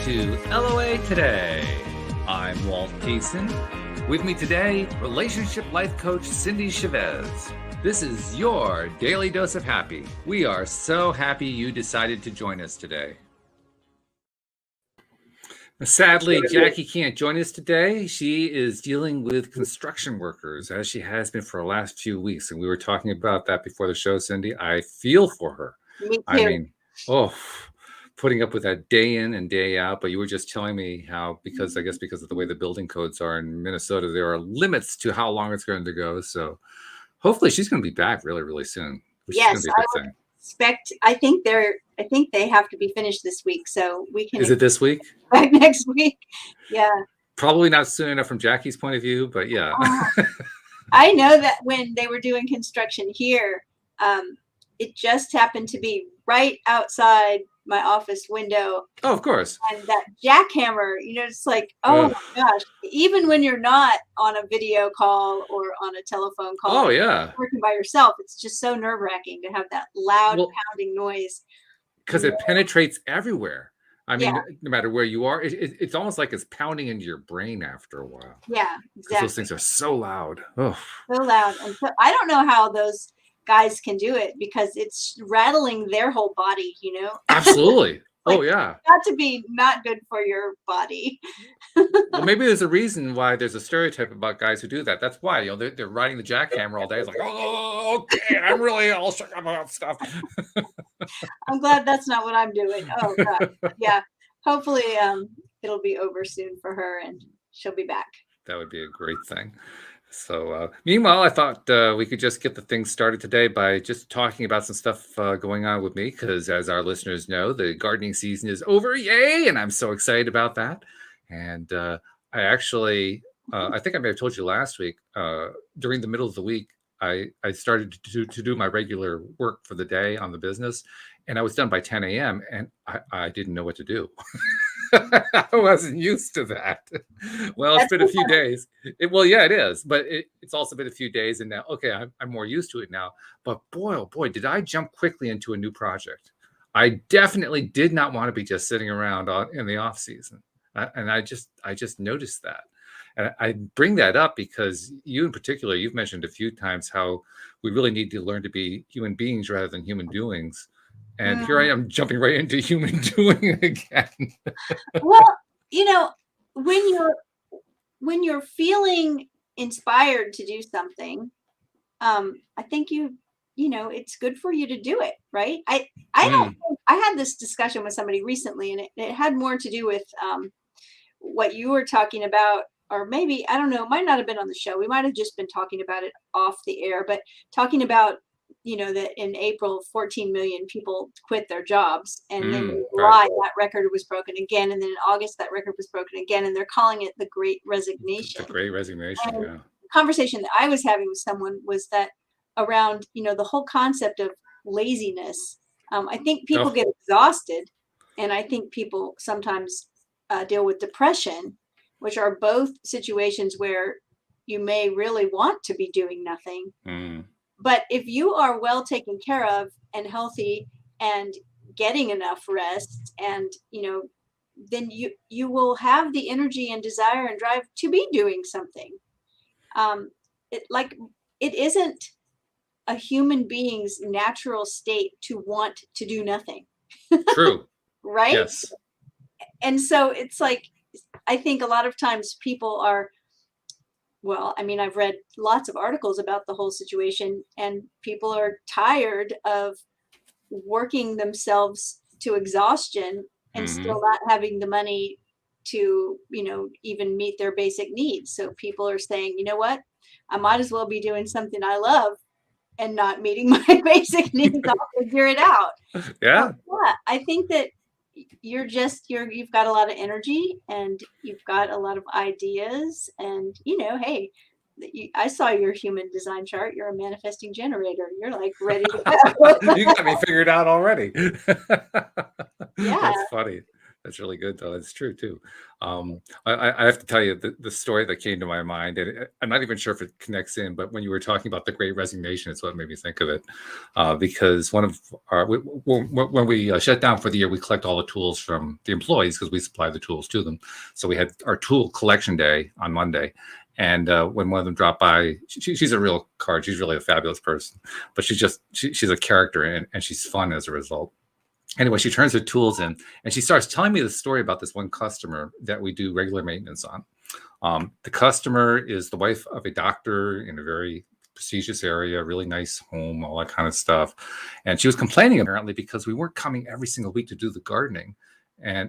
to LOA Today. I'm Walt Payson. With me today, relationship life coach Cindy Chavez. This is your daily dose of happy. We are so happy you decided to join us today. Sadly, Jackie can't join us today. She is dealing with construction workers, as she has been for the last few weeks. And we were talking about that before the show, Cindy. I feel for her. Me too. I mean, putting up with that day in and day out. But you were just telling me how, because of the way the building codes are in Minnesota, there are limits to how long it's going to go. So hopefully she's going to be back really, really soon. Yes, I would expect. I think they have to be finished this week, so we can. Is it this week? Back next week. Yeah. Probably not soon enough from Jackie's point of view, but yeah. I know that when they were doing construction here, it just happened to be right outside my office window. Oh, of course. And that jackhammer, it's like, oh my gosh, even when you're not on a video call or on a telephone call, working by yourself, it's just so nerve-wracking to have that loud pounding noise. Because it penetrates everywhere. I mean, no matter where you are, it's almost like it's pounding into your brain after a while. Yeah, exactly. Those things are so loud. Oh. So loud. And so I don't know how those guys can do it because it's rattling their whole body, Absolutely. Like, yeah. Got to be not good for your body. Well, maybe there's a reason why there's a stereotype about guys who do that. That's why, they're riding the jackhammer all day. It's like, oh, okay, I'm really all shook up about stuff. I'm glad that's not what I'm doing. Oh, God. Yeah. Hopefully it'll be over soon for her and she'll be back. That would be a great thing. So meanwhile, I thought we could just get the thing started today by just talking about some stuff going on with me, because as our listeners know, the gardening season is over. Yay! And I'm so excited about that. And I actually, I think I may have told you last week, during the middle of the week, I started to do my regular work for the day on the business, and I was done by 10 a.m. and I didn't know what to do. I wasn't used to that. Well, it's been a few days. It is, but it's also been a few days, and now, okay, I'm more used to it now. But boy, oh boy, did I jump quickly into a new project. I definitely did not want to be just sitting around in the off season, and I just noticed that. And I bring that up because you in particular, you've mentioned a few times how we really need to learn to be human beings rather than human doings. And here I am jumping right into human doing again. Well, when you're feeling inspired to do something, I think it's good for you to do it, right? I had this discussion with somebody recently, and it had more to do with what you were talking about, or maybe, I don't know, it might not have been on the show. We might have just been talking about it off the air, but talking about that in April, 14 million people quit their jobs, and then in July, that record was broken again, and then in August, that record was broken again, and they're calling it the Great Resignation. The Great Resignation, and the conversation that I was having with someone was that around, the whole concept of laziness. I think people get exhausted, and I think people sometimes deal with depression, which are both situations where you may really want to be doing nothing. But if you are well taken care of and healthy and getting enough rest, and then you will have the energy and desire and drive to be doing something. It isn't a human being's natural state to want to do nothing. True. Right? Yes. And so it's like, I think a lot of times people are, well, I mean, I've read lots of articles about the whole situation, and people are tired of working themselves to exhaustion and still not having the money to, even meet their basic needs. So people are saying, you know what, I might as well be doing something I love and not meeting my basic needs. I'll figure it out. Yeah. I think that you've got a lot of energy, and you've got a lot of ideas, and hey, I saw your human design chart. You're a manifesting generator. You're like ready to go. You got me figured out already. Yeah. That's funny. That's really good, though. It's true too. I have to tell you the story that came to my mind, and I'm not even sure if it connects in, but when you were talking about the Great Resignation, it's what made me think of it. Because one of our when we shut down for the year, we collect all the tools from the employees because we supply the tools to them. So we had our tool collection day on Monday, and when one of them dropped by, she's a real card. She's really a fabulous person, but she's a character, and she's fun as a result. Anyway, she turns her tools in and she starts telling me the story about this one customer that we do regular maintenance on. The customer is the wife of a doctor in a very prestigious area, really nice home, all that kind of stuff. And she was complaining apparently because we weren't coming every single week to do the gardening. And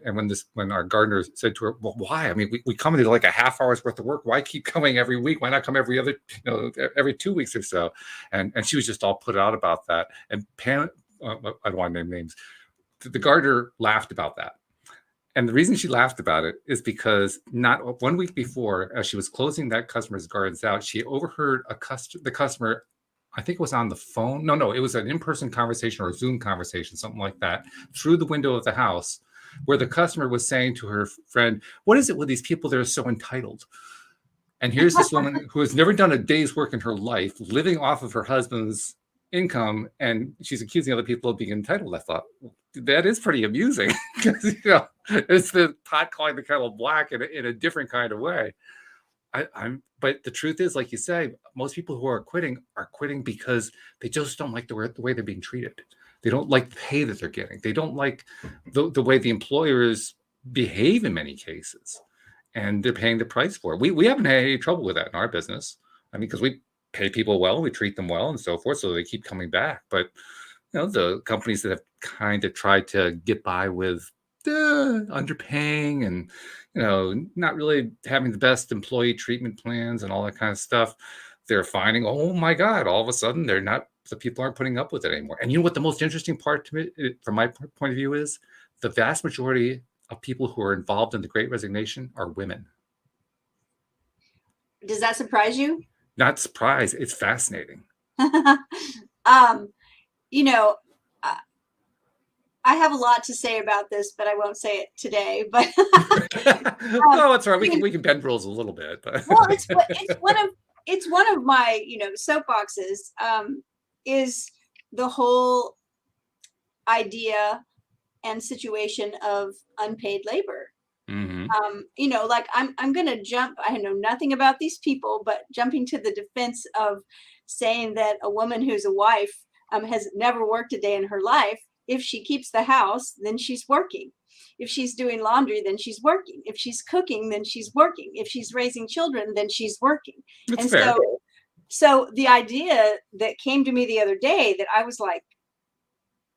when our gardener said to her, well, why? I mean, we come into like a half hour's worth of work. Why keep coming every week? Why not come every other, every 2 weeks or so? And she was just all put out about that. And Pam, I don't want to name names. The gardener laughed about that. And the reason she laughed about it is because not 1 week before, as she was closing that customer's gardens out, she overheard the customer, I think it was on the phone. No, it was an in-person conversation or a Zoom conversation, something like that, through the window of the house, where the customer was saying to her friend, what is it with these people that are so entitled? And here's this woman who has never done a day's work in her life, living off of her husband's income, and she's accusing other people of being entitled. I thought, that is pretty amusing because it's the pot calling the kettle black in a different kind of way. But the truth is, like you say, most people who are quitting because they just don't like the way they're being treated. They don't like the pay that they're getting. They don't like the way the employers behave in many cases, and they're paying the price for it. We haven't had any trouble with that in our business. I mean, because we pay people well, we treat them well, and so forth, so they keep coming back. But the companies that have kind of tried to get by with underpaying and not really having the best employee treatment plans and all that kind of stuff, they're finding, oh my God, all of a sudden the people aren't putting up with it anymore. And you know what the most interesting part to me, from my point of view, is the vast majority of people who are involved in the Great Resignation are women. Does that surprise you? Not surprised. It's fascinating. I have a lot to say about this, but I won't say it today. But no, it's all right. We can bend rules a little bit. But. Well, it's one of my soapboxes. Is the whole idea and situation of unpaid labor. Mm-hmm. Like I'm going to jump. I know nothing about these people, but jumping to the defense of saying that a woman who's a wife has never worked a day in her life. If she keeps the house, then she's working. If she's doing laundry, then she's working. If she's cooking, then she's working. If she's raising children, then she's working. It's fair. So the idea that came to me the other day that I was like,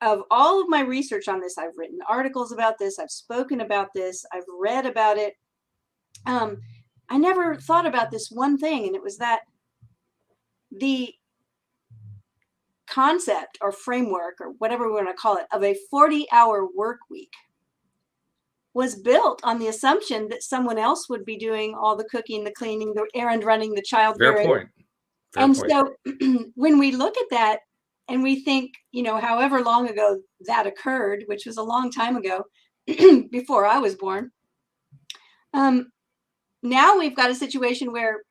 of all of my research on this, I've written articles about this, I've spoken about this, I've read about it. I never thought about this one thing, and it was that the concept or framework or whatever we want to call it of a 40-hour work week was built on the assumption that someone else would be doing all the cooking, the cleaning, the errand running, the child Fair point. So when we look at that and we think, however long ago that occurred, which was a long time ago, before I was born, now we've got a situation where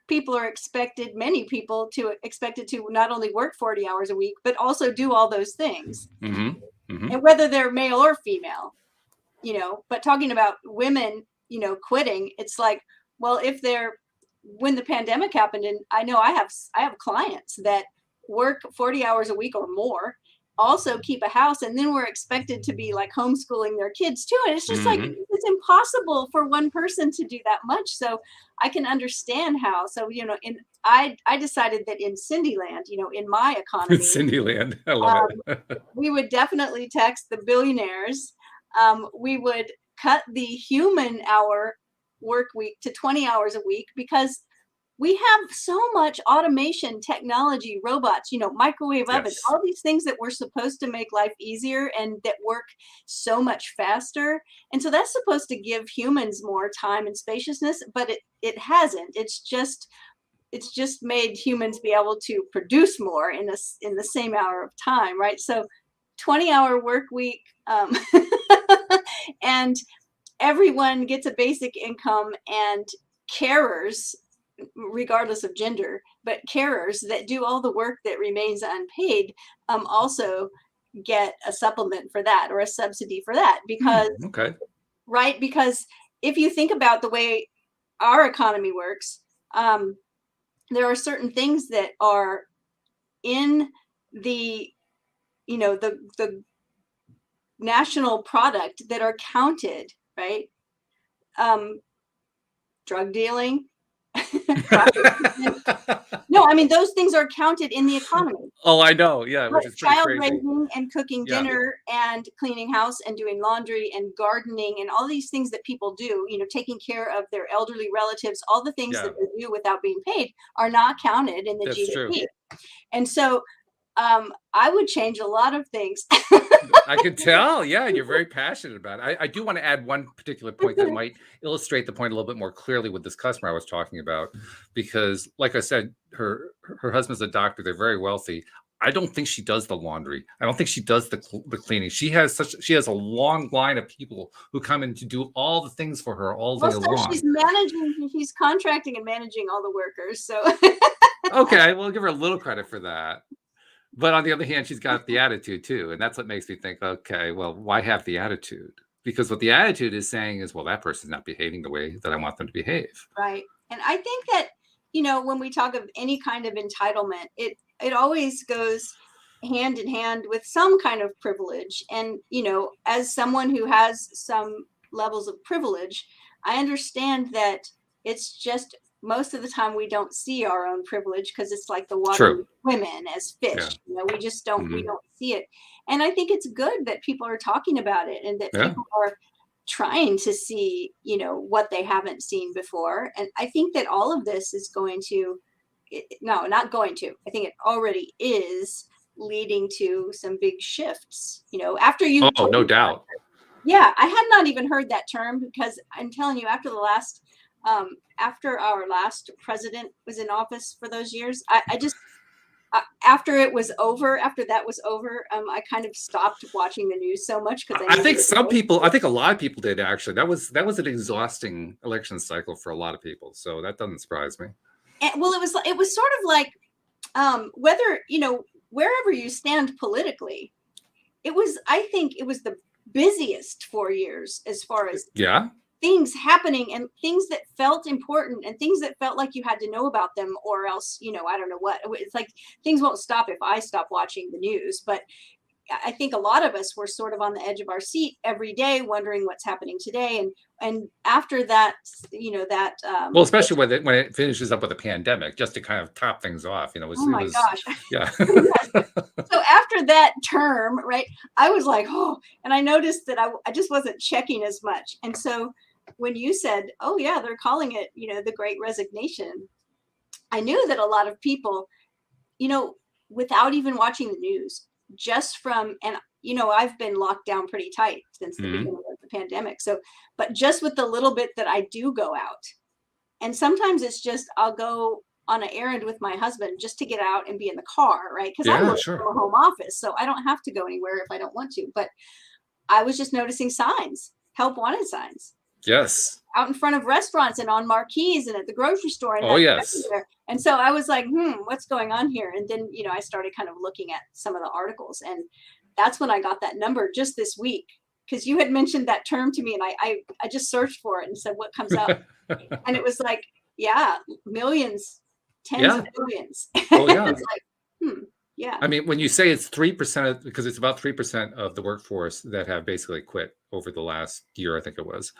many people expected to not only work 40 hours a week, but also do all those things. Mm-hmm. Mm-hmm. And whether they're male or female, but talking about women, quitting, it's like, well, when the pandemic happened, and I know I have clients that work 40 hours a week or more, also keep a house, and then we're expected to be like homeschooling their kids too. And it's just like, it's impossible for one person to do that much. So I can understand how. So, I decided that in Cindyland, in my economy, Cindyland, I love it. We would definitely tax the billionaires. We would cut the human hour work week to 20 hours a week, because we have so much automation, technology, robots, microwave ovens, all these things that were supposed to make life easier and that work so much faster. And so that's supposed to give humans more time and spaciousness, but it hasn't. It's just made humans be able to produce more in the same hour of time, right? So 20-hour work week, and everyone gets a basic income, and carers, regardless of gender, but carers that do all the work that remains unpaid, also get a supplement for that, or a subsidy for that, because Okay. right, because if you think about the way our economy works, there are certain things that are in the, the national product that are counted, right? Drug dealing, prostitution. No, I mean, those things are counted in the economy. Oh, I know. Yeah, But which is pretty child crazy. raising and cooking Yeah. dinner and cleaning house and doing laundry and gardening and all these things that people do, taking care of their elderly relatives, all the things Yeah, that they do without being paid are not counted in the that's true. GDP. And so I would change a lot of things. I can tell. Yeah, you're very passionate about it. I do want to add one particular point that might illustrate the point a little bit more clearly with this customer I was talking about, because, like I said, her husband's a doctor. They're very wealthy. I don't think she does the laundry. I don't think she does the cleaning. She has a long line of people who come in to do all the things for her all day Well, so long. she's contracting and managing all the workers. So Okay, we'll give her a little credit for that. But on the other hand, she's got the attitude too. And that's what makes me think, okay, well, why have the attitude? Because what the attitude is saying is, well, that person's not behaving the way that I want them to behave. right. And I think that, when we talk of any kind of entitlement, it always goes hand in hand with some kind of privilege. And, as someone who has some levels of privilege, I understand that it's just most of the time we don't see our own privilege, because it's like the water True. women as fish. Yeah. We just don't we Mhm. don't see it. And I think it's good that people are talking about it, and that Yeah. people are trying to see, what they haven't seen before. And I think that all of this is going to, no, not going to, I think it already is leading to some big shifts, after you Oh, told no me. doubt. Yeah, I had not even heard that term, because I'm telling you, after our last president was in office for those years, I just, after that was over, I kind of stopped watching the news so much, because I I knew think I think a lot of people did actually. That was an exhausting election cycle for a lot of people. So that doesn't surprise me. well, it was sort of like, whether, wherever you stand politically, I think it was the busiest 4 years as far as Yeah. things happening, and things that felt important, and things that felt like you had to know about them, or else, I don't know what. It's like things won't stop if I stop watching the news. But I think a lot of us were sort of on the edge of our seat every day, wondering what's happening today. And after that, that, Well, especially when it finishes up with a pandemic, just to kind of top things off, oh it my was, gosh. yeah. Yes. So after that term, right, I was like, oh, and I noticed that I just wasn't checking as much. And so when you said, oh yeah, they're calling it, the Great Resignation, I knew that a lot of people, you know, without even watching the news, just from, and I've been locked down pretty tight since the Mhm. beginning of the pandemic. So, but just with the little bit that I do go out, and sometimes it's just I'll go on an errand with my husband just to get out and be in the car, right? Because I Yeah, work sure. from a home office, so I don't have to go anywhere if I don't want to. But I was just noticing signs, help wanted signs, Yes. out in front of restaurants and on marquees and at the grocery store and Oh, like yes. everywhere. And so I was like, what's going on here? And then, I started kind of looking at some of the articles, and that's when I got that number just this week. Because you had mentioned that term to me, and I just searched for it and said, what comes up? And it was like, yeah, millions, tens of Yeah. millions. Oh, yeah. It's like, yeah. I mean, when you say it's 3%, because it's about 3% of the workforce that have basically quit over the last year, I think it was,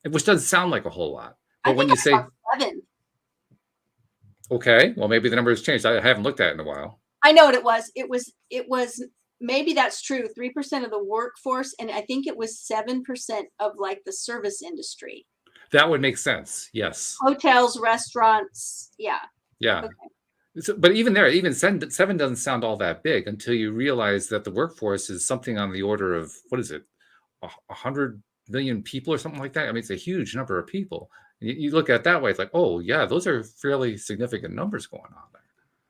which doesn't sound like a whole lot. I But when think you I say, saw 7. okay, well, maybe the number has changed. I haven't looked at it in a while. I know what it was. It was maybe that's true. 3% of the workforce, and I think it was 7% of like the service industry. That would make sense. Yes. Hotels, restaurants. Yeah. Yeah. Okay. So, but even there, even seven doesn't sound all that big until you realize that the workforce is something on the order of, what is it, 100 million people or something like that. I mean, it's a huge number of people. And you look at it that way, it's like, oh yeah, those are fairly significant numbers going on there.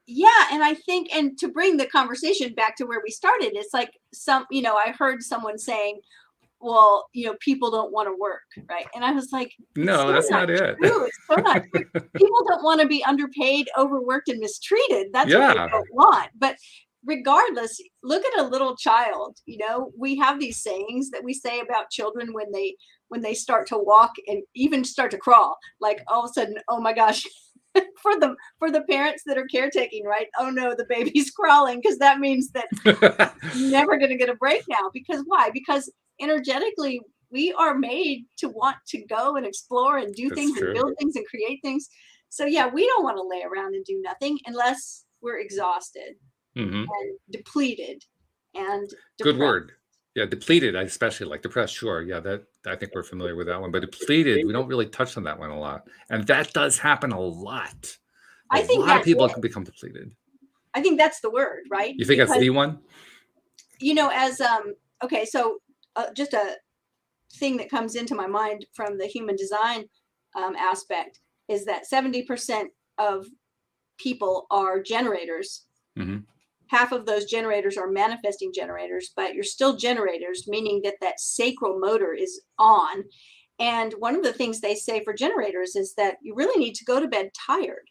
Yeah, and I think, and to bring the conversation back to where we started, it's like I heard someone saying, well, people don't want to work, right? And I was like, it's No, so that's not not it. true. It's so not true. People don't want to be underpaid, overworked, and mistreated. That's what they Yeah, don't want. But regardless, look at a little child. We have these sayings that we say about children when they start to walk and even start to crawl. Like all of a sudden, oh my gosh, for the parents that are caretaking, right? Oh no, the baby's crawling, because that means that never going to get a break now. Because why? Because energetically we are made to want to go and explore and do that's things and true. build things and create things. So yeah, we don't want to lay around and do nothing unless we're exhausted Hmm. and depleted and Good depressed. word. Yeah, depleted. I especially like depressed. Sure. Yeah, that I think we're familiar with that one. But depleted, we don't really touch on that one a lot, and that does happen a lot. A I think lot of that's people it. can become depleted. I think that's the word, right? You think that's Because the one? as okay, so just a thing that comes into my mind from the human design aspect is that 70% of people are generators. Hmm. Half of those generators are manifesting generators, but you're still generators, meaning that sacral motor is on. And one of the things they say for generators is that you really need to go to bed tired.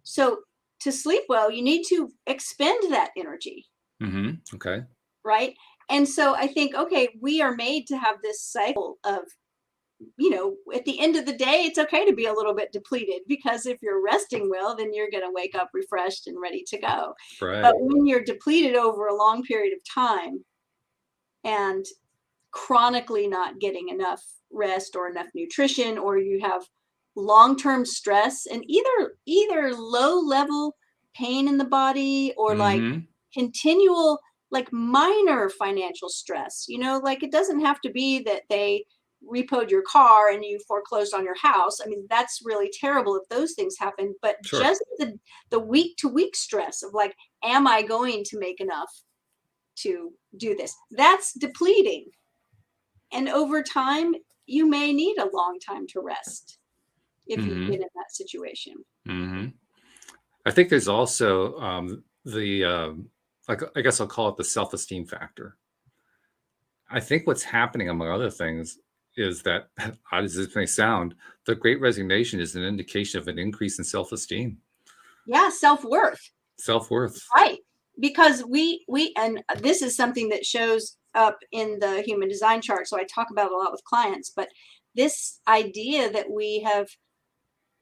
So to sleep well, you need to expend that energy, Hmm. Okay. right? And so I think, okay, we are made to have this cycle of, at the end of the day, it's okay to be a little bit depleted, because if you're resting well, then you're going to wake up refreshed and ready to go. But Right. when you're depleted over a long period of time and chronically not getting enough rest or enough nutrition, or you have long-term stress and either low level pain in the body, or like Hmm. continual, like minor financial stress, like it doesn't have to be that they repoed your car and you foreclosed on your house. I mean, that's really terrible if those things happen, but Sure. just the week to week stress of like, am I going to make enough to do this? That's depleting. And over time, you may need a long time to rest if you've Hmm. been in that situation. Hmm. I think there's also the like I guess I'll call it the self-esteem factor. I think what's happening, among other things, is that, odd as this may sound, the Great Resignation is an indication of an increase in self-esteem, Yeah, self-worth. self-worth. Right. Because and this is something that shows up in the human design chart. So I talk about it a lot with clients, but this idea that we have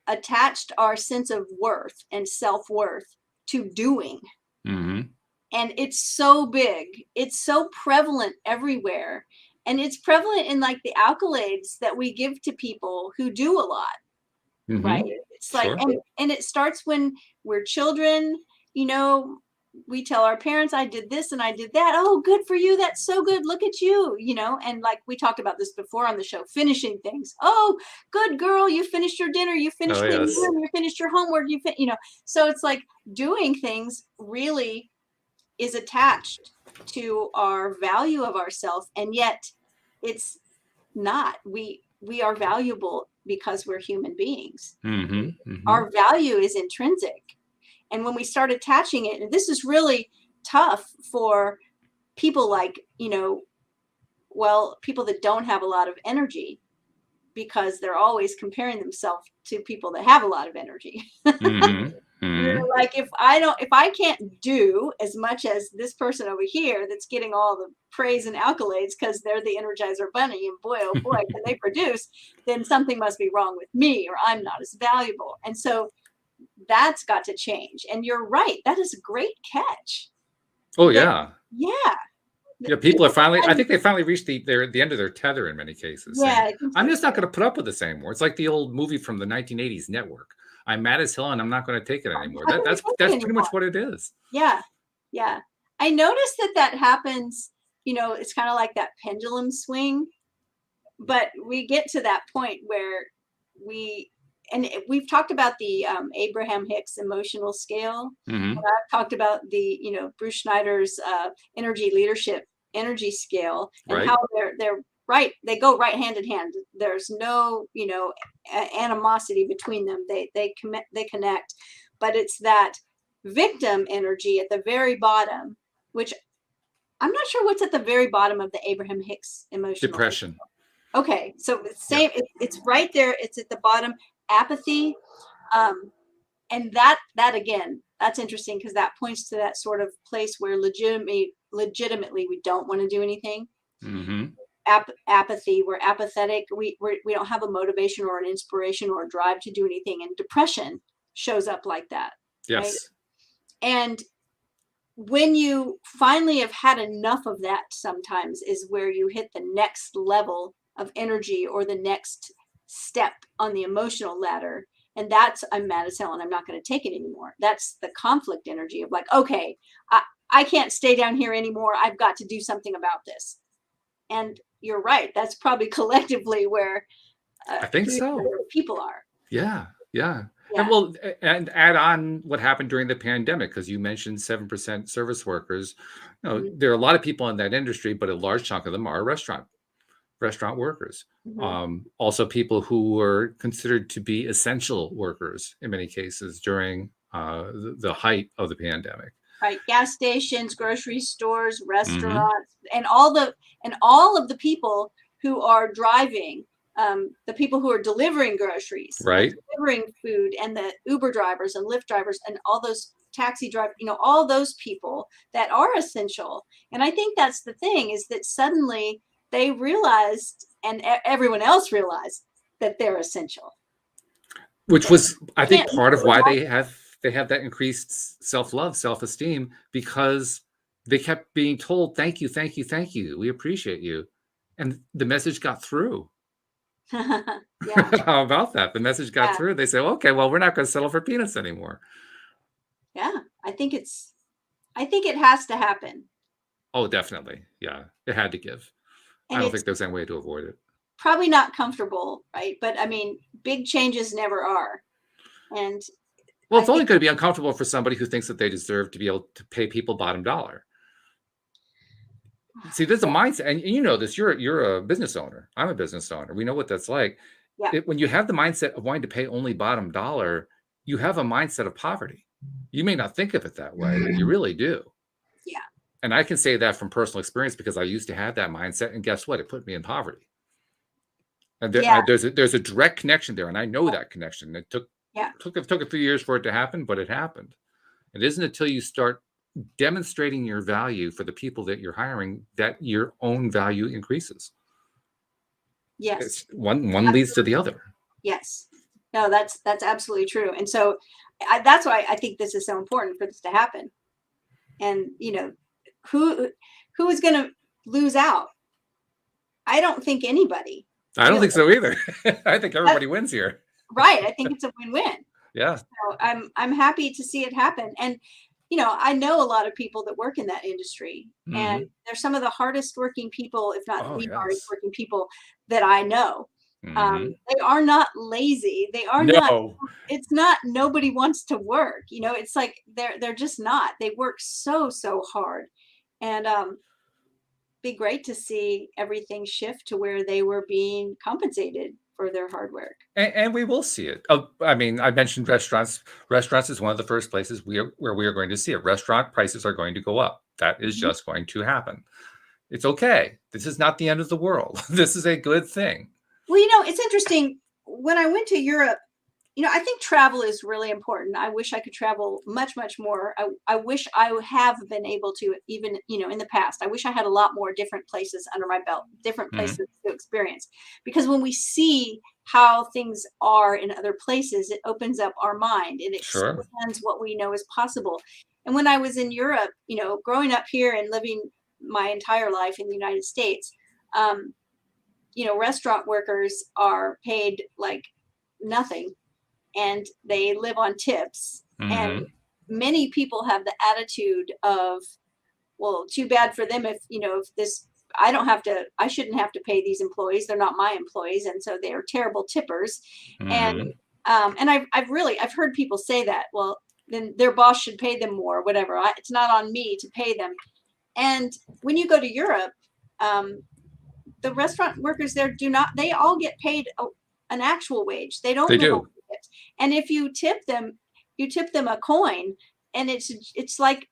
attached our sense of worth and self-worth to doing. Hmm. And it's so big, it's so prevalent everywhere. And it's prevalent in like the accolades that we give to people who do a lot, right? Hmm. It's like, Sure. and it starts when we're children. you know we tell our parents, I did this and I did that. Oh, good for you, that's so good, look at you. And like we talked about this before on the show, finishing things. Oh, good girl, you finished your dinner, you Oh finished cleaning your yes. room, you finished your homework, so it's like doing things really is attached to our value of ourselves, and yet it's not. We are valuable because we're human beings. Hmm. Hmm. Our value is intrinsic. And when we start attaching it, and this is really tough for people like, people that don't have a lot of energy, because they're always comparing themselves to people that have a lot of energy. Hmm. They're Hmm. like, if I can't do as much as this person over here that's getting all the praise and accolades because they're the Energizer Bunny, and boy, oh boy, can they produce, then something must be wrong with me, or I'm not as valuable. And so that's got to change. And you're right. That is a great catch. Oh That, yeah. yeah. Yeah, people are finally. I And, think they finally reached the end of their tether in many cases, yeah, saying, I think "I'm so just not too. going to put up with this anymore." It's like the old movie from the 1980s, Network. I'm mad as hell, and I'm not going to take it I'm anymore. not going to take That's it pretty anymore. much what it is. Yeah. Yeah. I noticed that happens, it's kind of like that pendulum swing, but we get to that point where we've talked about the Abraham Hicks emotional scale. And Hmm. I've talked about the, Bruce Schneider's energy leadership energy scale, and how Right. they're right. They go right hand in hand. There's no, animosity between them. They connect, but it's that victim energy at the very bottom, which I'm not sure what's at the very bottom of the Abraham Hicks emotional. Depression. Okay, so it's same. It's right there. It's at the bottom. Apathy, and that again, that's interesting because that points to that sort of place where legitimately we don't want to do anything. Mm-hmm. Apathy, we're apathetic. We don't have a motivation or an inspiration or a drive to do anything, and depression shows up like that. Yes. Right? And when you finally have had enough of that, sometimes is where you hit the next level of energy or the next step on the emotional ladder. And that's, I'm mad as hell and I'm not going to take it anymore. That's the conflict energy of like, okay, I can't stay down here anymore. I've got to do something about this. And you're right. That's probably collectively where I think so. People are. Yeah. Yeah. And add on what happened during the pandemic, because you mentioned 7% service workers. You know, there are a lot of people in that industry, but a large chunk of them are restaurant workers. Also people who were considered to be essential workers in many cases during the height of the pandemic. Right, gas stations, grocery stores, restaurants, and all of the people who are driving, the people who are delivering groceries, right, delivering food, and the Uber drivers and Lyft drivers and all those taxi drivers, all those people that are essential. And I think that's the thing, is that suddenly they realized, and everyone else realized, that they're essential. Which was, I think, part of why they have that increased self-love, self-esteem, because they kept being told, thank you, thank you, thank you. We appreciate you. And the message got through. Yeah. How about that? The message got through. They say, okay, well, we're not going to settle for peanuts anymore. Yeah, I think it has to happen. Oh, definitely. Yeah, it had to give. And I don't think there's any way to avoid it. Probably not comfortable, right? But I mean, big changes never are. And well, it's only going to be uncomfortable for somebody who thinks that they deserve to be able to pay people bottom dollar. See, there's a mindset, and you know this. You're a business owner. I'm a business owner. We know what that's like. Yeah. When you have the mindset of wanting to pay only bottom dollar, you have a mindset of poverty. You may not think of it that way, but you really do. Yeah. And I can say that from personal experience because I used to have that mindset, and guess what? It put me in poverty. And there's a direct connection there, and I know that connection. It took a few years for it to happen, but it happened. It isn't until you start demonstrating your value for the people that you're hiring that your own value increases. Yes. One leads to the other. Yes. No, that's absolutely true. And so that's why I think this is so important for this to happen. And who is going to lose out? I don't think anybody. I don't think so either. I think everybody wins here. Right. I think it's a win-win. Yeah. So I'm happy to see it happen. And I know a lot of people that work in that industry, and they're some of the hardest working people, if not the hardest working people that I know. They are not lazy. They are not. It's not nobody wants to work. It's like they're just not. They work so hard, and be great to see everything shift to where they were being compensated for their hard work. And we will see it. I mean, I mentioned restaurants. Restaurants is one of the first places where we are going to see it. Restaurant prices are going to go up. That is just going to happen. It's okay. This is not the end of the world. This is a good thing. Well, it's interesting. When I went to Europe, I think travel is really important. I wish I could travel much more. I wish I have been able to, even, in the past. I wish I had a lot more different places under my belt, different places to experience. Because when we see how things are in other places, it opens up our mind and it expands what we know is possible. And when I was in Europe, growing up here and living my entire life in the United States, restaurant workers are paid like nothing. And they live on tips. And many people have the attitude of, well, too bad for them if I shouldn't have to pay these employees. They're not my employees. And so they are terrible tippers. And I've heard people say that, well, then their boss should pay them more, whatever. It's not on me to pay them. And when you go to Europe, the restaurant workers there they all get paid an actual wage. They don't. They do. And if you tip them a coin, and it's like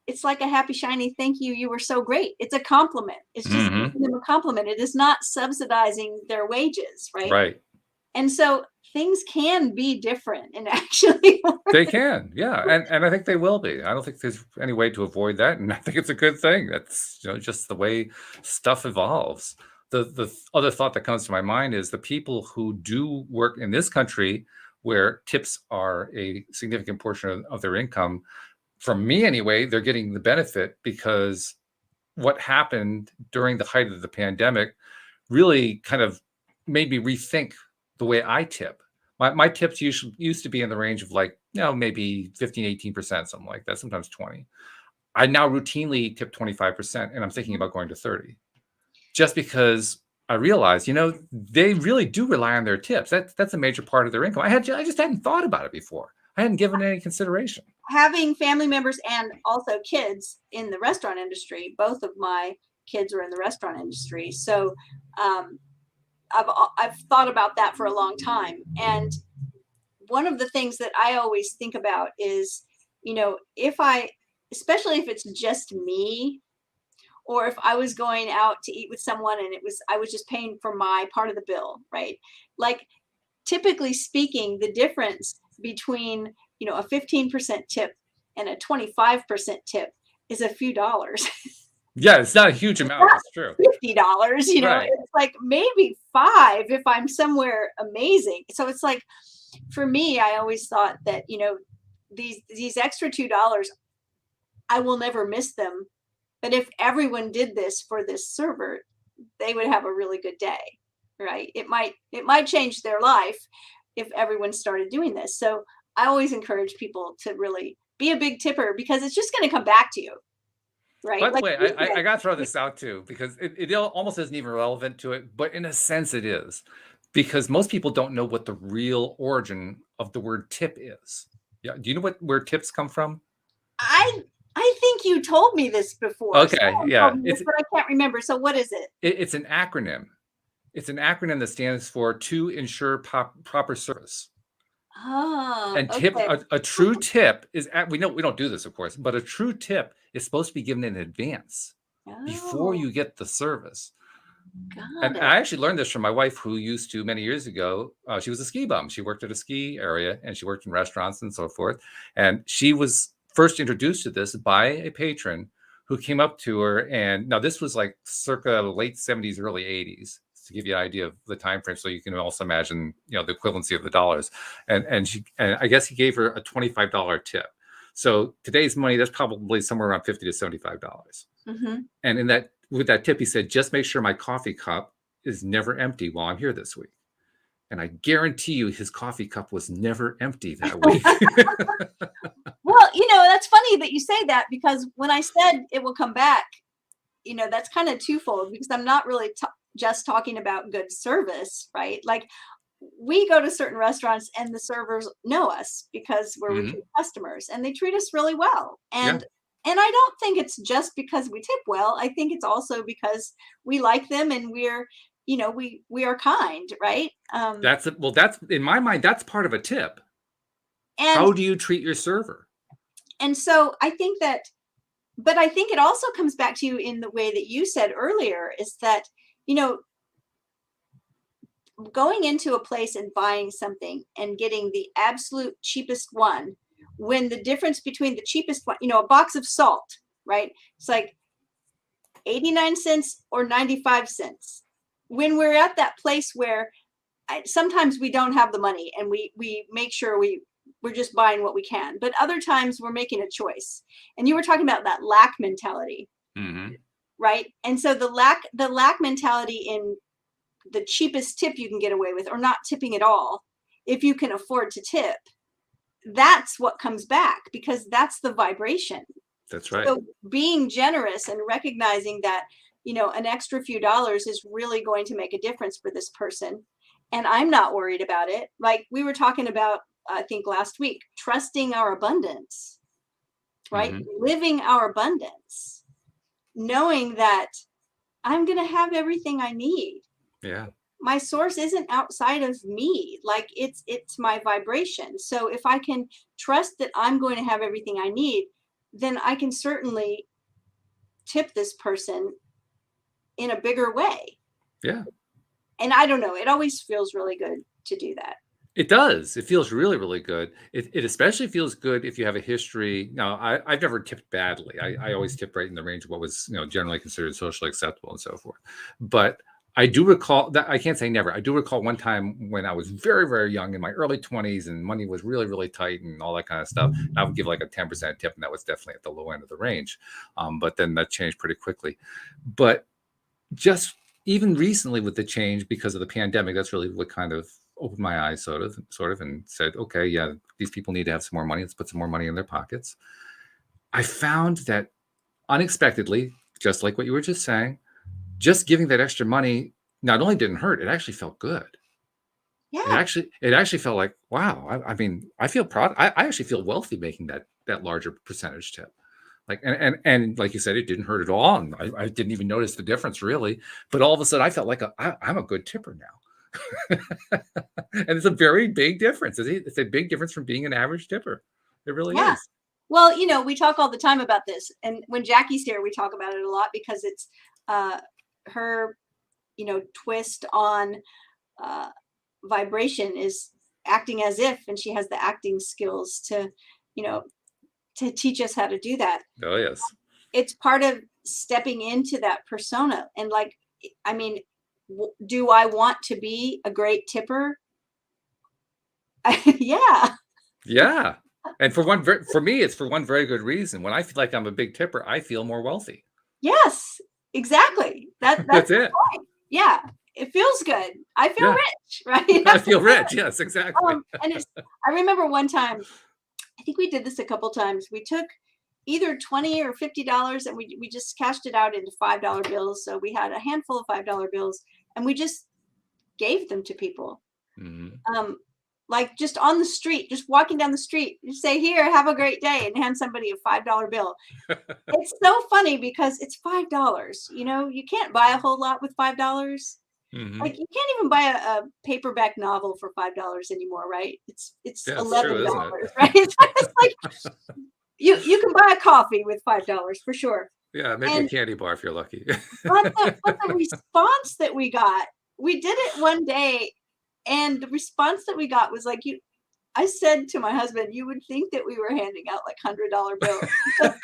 it's like a happy, shiny thank you. You were so great. It's a compliment. It's just Hmm. giving them a compliment. It is not subsidizing their wages, right? Right. And so things can be different and actually They can, yeah, and I think they will be. I don't think there's any way to avoid that, and I think it's a good thing. That's, just the way stuff evolves. The other thought that comes to my mind is the people who do work in this country, where tips are a significant portion of their income. From me anyway, they're getting the benefit because what happened during the height of the pandemic really kind of made me rethink the way I tip. My tips used to be in the range of like, maybe 15, 18%, something like that, sometimes 20. I now routinely tip 25%, and I'm thinking about going to 30, just because I realize, they really do rely on their tips. That's a major part of their income. I just hadn't thought about it before. I hadn't given it any consideration. having family members and also kids in the restaurant industry. Both of my kids are in the restaurant industry. So um, I've thought about that for a long time. And one of the things that I always think about is, especially if it's just me, or if I was going out to eat with someone and I was just paying for my part of the bill, right? Like, typically speaking, the difference between, a 15% tip and a 25% tip is a few dollars. Yeah, it's not a huge amount. That's true. $50, Right. it's like maybe five if I'm somewhere amazing. So it's like, for me, I always thought that, these extra $2, I will never miss them. But if everyone did this for this server, they would have a really good day, right? It might change their life if everyone started doing this. So I always encourage people to really be a big tipper, because it's just going to come back to you, By right? the Like way, you I said, got to throw this out too, because it almost isn't even relevant to it, but in a sense it is, because most people don't know what the real origin of the word tip is. Yeah, do you know where tips come from? I I think you told me this before. Okay, Someone yeah, told me this, but I can't remember. So what is it? it's an acronym. It's an acronym that stands for to ensure proper service. Oh, And okay. a true tip is we know we don't do this, of course, but a true tip is supposed to be given in advance before Oh, you get the service. got And it. I actually learned this from my wife, who used to, many years ago, she was a ski bum. She worked at a ski area and she worked in restaurants and so forth. And she was first introduced to this by a patron who came up to her. And now this was like circa late 70s, early 80s, to give you an idea of the time frame. So you can also imagine, the equivalency of the dollars. And I guess he gave her a $25 tip. So today's money, that's probably somewhere around $50 to $75. Hmm. And with that tip, he said, just make sure my coffee cup is never empty while I'm here this week. And I guarantee you his coffee cup was never empty that week. Well, that's funny that you say that, because when I said it will come back, that's kind of twofold, because I'm not really just talking about good service, right? Like, we go to certain restaurants and the servers know us because we're Hmm. repeat customers and they treat us really well. Yeah, And I don't think it's just because we tip well. I think it's also because we like them and we are kind, right? that's in my mind, that's part of a tip. And How do you treat your server? and so I think that, but I think it also comes back to you in the way that you said earlier, is that, you know, going into a place and buying something and getting the absolute cheapest one, when the difference between the cheapest one, a box of salt, right? It's like 89 cents or 95 cents. When we're at that place where sometimes we don't have the money and we make sure we're just buying what we can, but other times we're making a choice. And you were talking about that lack mentality, Hmm. right? And so the lack mentality in the cheapest tip you can get away with, or not tipping at all if you can afford to tip, that's what comes back, because that's the vibration. That's right. So being generous and recognizing that, an extra few dollars is really going to make a difference for this person, and I'm not worried about it. Like we were talking about, I think last week, trusting our abundance, right? Hmm. Living our abundance, knowing that I'm going to have everything I need. Yeah. My source isn't outside of me. Like it's my vibration. So if I can trust that I'm going to have everything I need, then I can certainly tip this person in a bigger way. Yeah. And I don't know, it always feels really good to do that. It does. It feels really, really good. It especially feels good if you have a history. Now, I've never tipped badly. I always tip right in the range of what was, generally considered socially acceptable and so forth. But I do recall that, I can't say never. I do recall one time when I was very, very young in my early 20s and money was really, really tight and all that kind of stuff. I would give like a 10% tip, and that was definitely at the low end of the range. But then that changed pretty quickly. But just even recently with the change because of the pandemic, that's really what kind of opened my eyes sort of, and said, okay, yeah, these people need to have some more money. Let's put some more money in their pockets. I found that unexpectedly, just like what you were just saying, just giving that extra money not only didn't hurt, it actually felt good. Yeah. It actually felt like, wow, I mean, I feel proud. I actually feel wealthy making that larger percentage tip. Like, and like you said, it didn't hurt at all. And I didn't even notice the difference really. But all of a sudden I felt like I'm a good tipper now. And it's a very big difference. It's a big difference from being an average tipper. It really Yeah. is. Well, we talk all the time about this. And when Jackie's here, we talk about it a lot because it's her, twist on vibration is acting as if, and she has the acting skills to, you know, to teach us how to do that. Oh, yes. It's part of stepping into that persona. And like, I mean, do I want to be a great tipper? Yeah. Yeah. And for me, it's for one very good reason. When I feel like I'm a big tipper, I feel more wealthy. Yes, exactly. That's That's the it. point. Yeah. It feels good. I feel Yeah. rich, right? I feel rich. Yes, exactly. And I remember one time, I think we did this a couple times. We took either $20 or $50 and we just cashed it out into $5 bills. So we had a handful of $5 bills and we just gave them to people. Mhm. Like just on the street, just walking down the street, you say, here, have a great day, and hand somebody a $5 bill. It's so funny because it's $5. You can't buy a whole lot with $5. Mhm. Like you can't even buy a paperback novel for $5 anymore, right? It's Yeah, it's true, isn't $11, it? right? It's like you can buy a coffee with $5 for sure. Yeah, maybe a And candy bar if you're lucky. but the response that we got, we did it one day, and the response that we got was like, I said to my husband, you would think that we were handing out like $100 bills. Because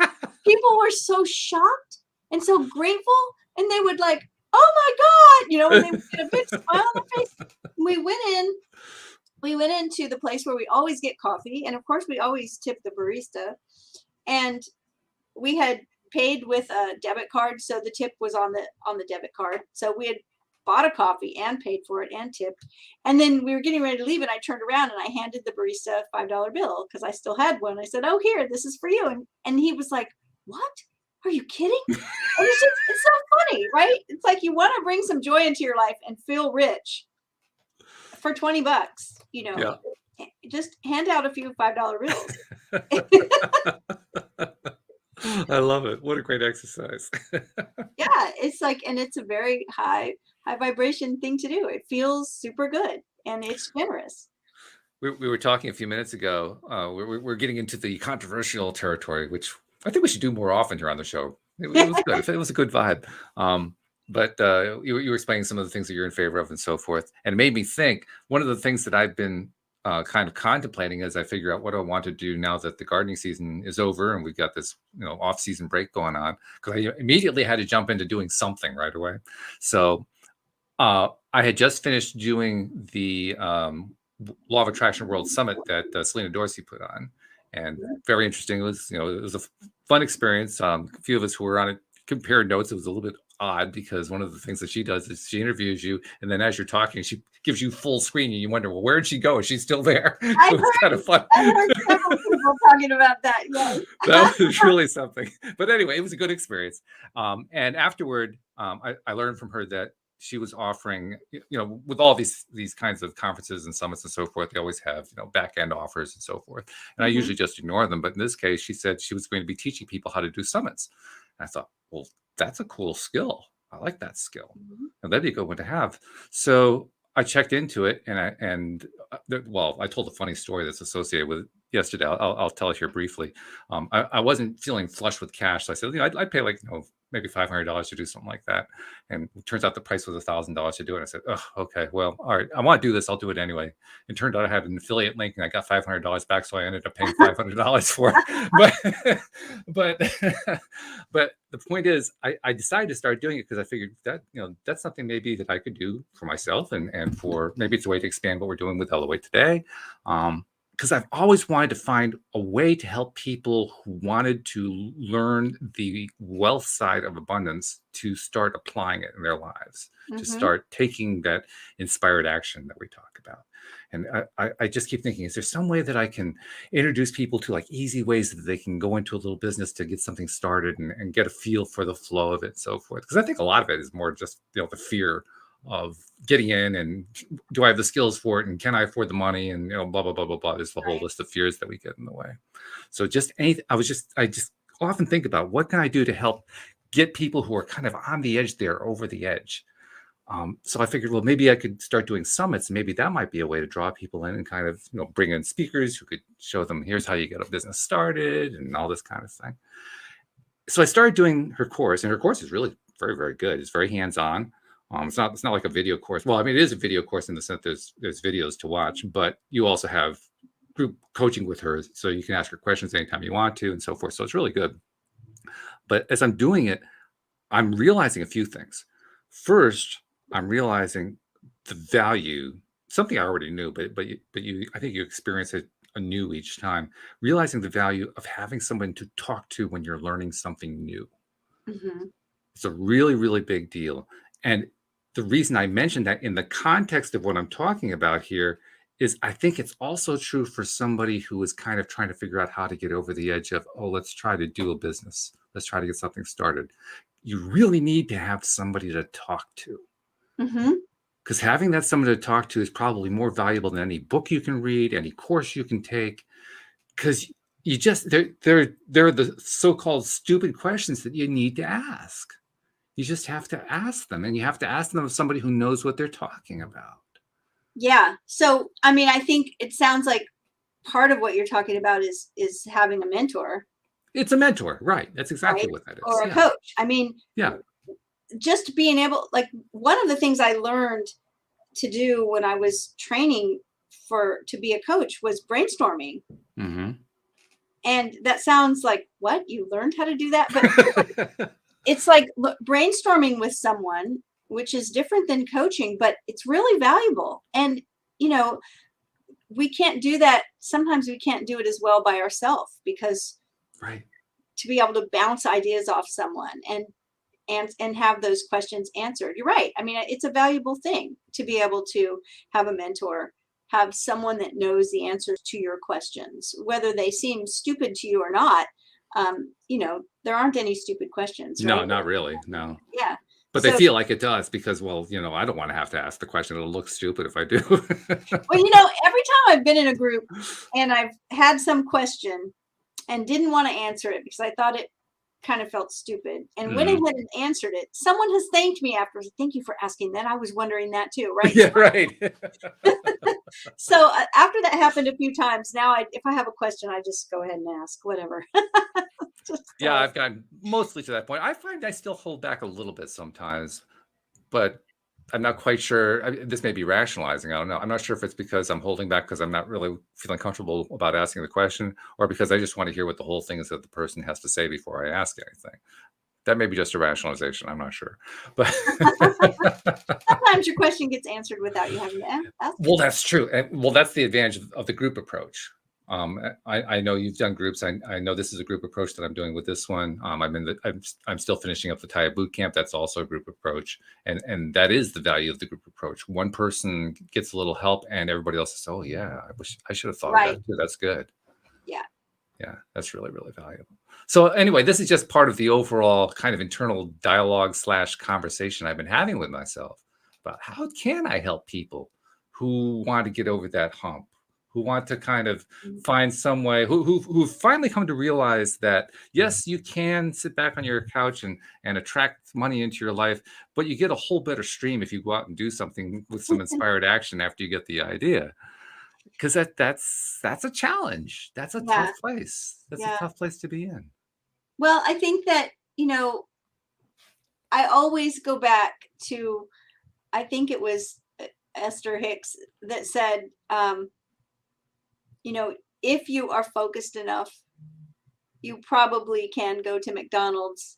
people were so shocked and so grateful, and they would like, oh my God, and they would get a big smile on their face. And we went into the place where we always get coffee, and of course we always tip the barista. And we had paid with a debit card, so the tip was on the debit card. So we had bought a coffee and paid for it and tipped. And then we were getting ready to leave, and I turned around and I handed the barista a $5 bill because I still had one. I said, oh, here, this is for you. And he was like, what? Are you kidding? And it's so funny, right? It's like you want to bring some joy into your life and feel rich for $20, Yeah. just hand out a few $5 bills. I love it. What a great exercise. Yeah, it's like, and it's a very high vibration thing to do. It feels super good and it's generous. We were talking a few minutes ago. We're getting into the controversial territory, which I think we should do more often here on the show. It was good. It was a good vibe. But you were explaining some of the things that you're in favor of and so forth. And it made me think, one of the things that I've been kind of contemplating as I figure out what I want to do now that the gardening season is over and we've got this off-season break going on, because I immediately had to jump into doing something right away. So I had just finished doing the Law of Attraction World Summit that Selena Dorsey put on, and very interesting. It was a fun experience. A few of us who were on it compared notes. It was a little bit odd because one of the things that she does is she interviews you, and then as you're talking, she gives you full screen, and you wonder, well, where did she go? Is she still there? It was kind of fun. I heard several people talking about that. Yes. That was really something. But anyway, it was a good experience. And afterward, I learned from her that she was offering, with all these kinds of conferences and summits and so forth, they always have, back end offers and so forth. And I usually just ignore them. But in this case, she said she was going to be teaching people how to do summits. And I thought, well, that's a cool skill. I like that skill. And that'd be a good one to have. So I checked into it, and I told a funny story that's associated with it. yesterday. I'll tell it here briefly. I wasn't feeling flush with cash, so I said, I'd pay like maybe $500 to do something like that. And it turns out the price was $1,000 to do it. I said, oh, okay, well, all right, I want to do this. I'll do it anyway. It turned out I had an affiliate link, and I got $500 back, so I ended up paying $500 for it. But but the point is, I decided to start doing it because I figured that that's something maybe that I could do for myself, and for maybe it's a way to expand what we're doing with LOA today. Because I've always wanted to find a way to help people who wanted to learn the wealth side of abundance to start applying it in their lives, to start taking that inspired action that we talk about. And I just keep thinking, is there some way that I can introduce people to like easy ways that they can go into a little business to get something started and get a feel for the flow of it and so forth? Because I think a lot of it is more just the fear of getting in, and do I have the skills for it, and can I afford the money, and blah blah blah blah blah. There's the whole list of fears that we get in the way. So just anything, I just often think about what can I do to help get people who are kind of on the edge there over the edge. So I figured, well, maybe I could start doing summits. Maybe that might be a way to draw people in and kind of bring in speakers who could show them, here's how you get a business started and all this kind of thing. So I started doing her course, and her course is really very, very good. It's very hands-on. It's not like a video course. Well, I mean, it is a video course in the sense there's videos to watch, but you also have group coaching with her, so you can ask her questions anytime you want to and so forth. So it's really good. But as I'm doing it, I'm realizing a few things. First, I'm realizing the value, something I already knew, but I think you experience it anew each time, realizing the value of having someone to talk to when you're learning something new. It's a really, really big deal. And the reason I mentioned that in the context of what I'm talking about here is I think it's also true for somebody who is kind of trying to figure out how to get over the edge of, let's try to do a business. Let's try to get something started. You really need to have somebody to talk to. Because having that someone to talk to is probably more valuable than any book you can read, any course you can take. Because they're the so-called stupid questions that you need to ask. You just have to ask them, and you have to ask them of somebody who knows what they're talking about. Yeah. So, I mean, I think it sounds like part of what you're talking about is having a mentor. It's a mentor, right? That's exactly what that is. Or a coach. I mean, yeah. Just being able, like, one of the things I learned to do when I was training to be a coach was brainstorming. And that sounds like, what? You learned how to do that? But it's like brainstorming with someone, which is different than coaching, but it's really valuable. And, we can't do that. Sometimes we can't do it as well by ourselves, because to be able to bounce ideas off someone and have those questions answered. You're right. I mean, it's a valuable thing to be able to have a mentor, have someone that knows the answers to your questions, whether they seem stupid to you or not. There aren't any stupid questions. Right? No, not really. No. Yeah. But they feel like it does, because, well, I don't want to have to ask the question. It'll look stupid if I do. Well, every time I've been in a group and I've had some question and didn't want to answer it because I thought it kind of felt stupid and went ahead and answered it, someone has thanked me after. Thank you for asking that. I was wondering that too. Right. Yeah. Right. So after that happened a few times, now if I have a question, I just go ahead and ask whatever. Yeah, I've gotten mostly to that point. I find I still hold back a little bit sometimes, but I'm not quite sure. This may be rationalizing. I don't know. I'm not sure if it's because I'm holding back because I'm not really feeling comfortable about asking the question, or because I just want to hear what the whole thing is that the person has to say before I ask anything. That may be just a rationalization. I'm not sure. But sometimes your question gets answered without you having to ask. Well, that's true. Well, that's the advantage of the group approach. I know you've done groups. I know this is a group approach that I'm doing with this one. I'm still finishing up the TIA boot camp. That's also a group approach, and that is the value of the group approach. One person gets a little help, and everybody else says, "Oh yeah, I should have thought of that too. That's good." Yeah, that's really, really valuable. So anyway, this is just part of the overall kind of internal dialogue / conversation I've been having with myself about how can I help people who want to get over that hump, who want to kind of find some way, who finally come to realize that, yes, you can sit back on your couch and attract money into your life, but you get a whole better stream if you go out and do something with some inspired action after you get the idea. because that's a challenge. That's a Yeah. tough place. That's a Yeah. tough place to be in. Well, I think that, I always go back to, I think it was Esther Hicks that said, you know, if you are focused enough, you probably can go to McDonald's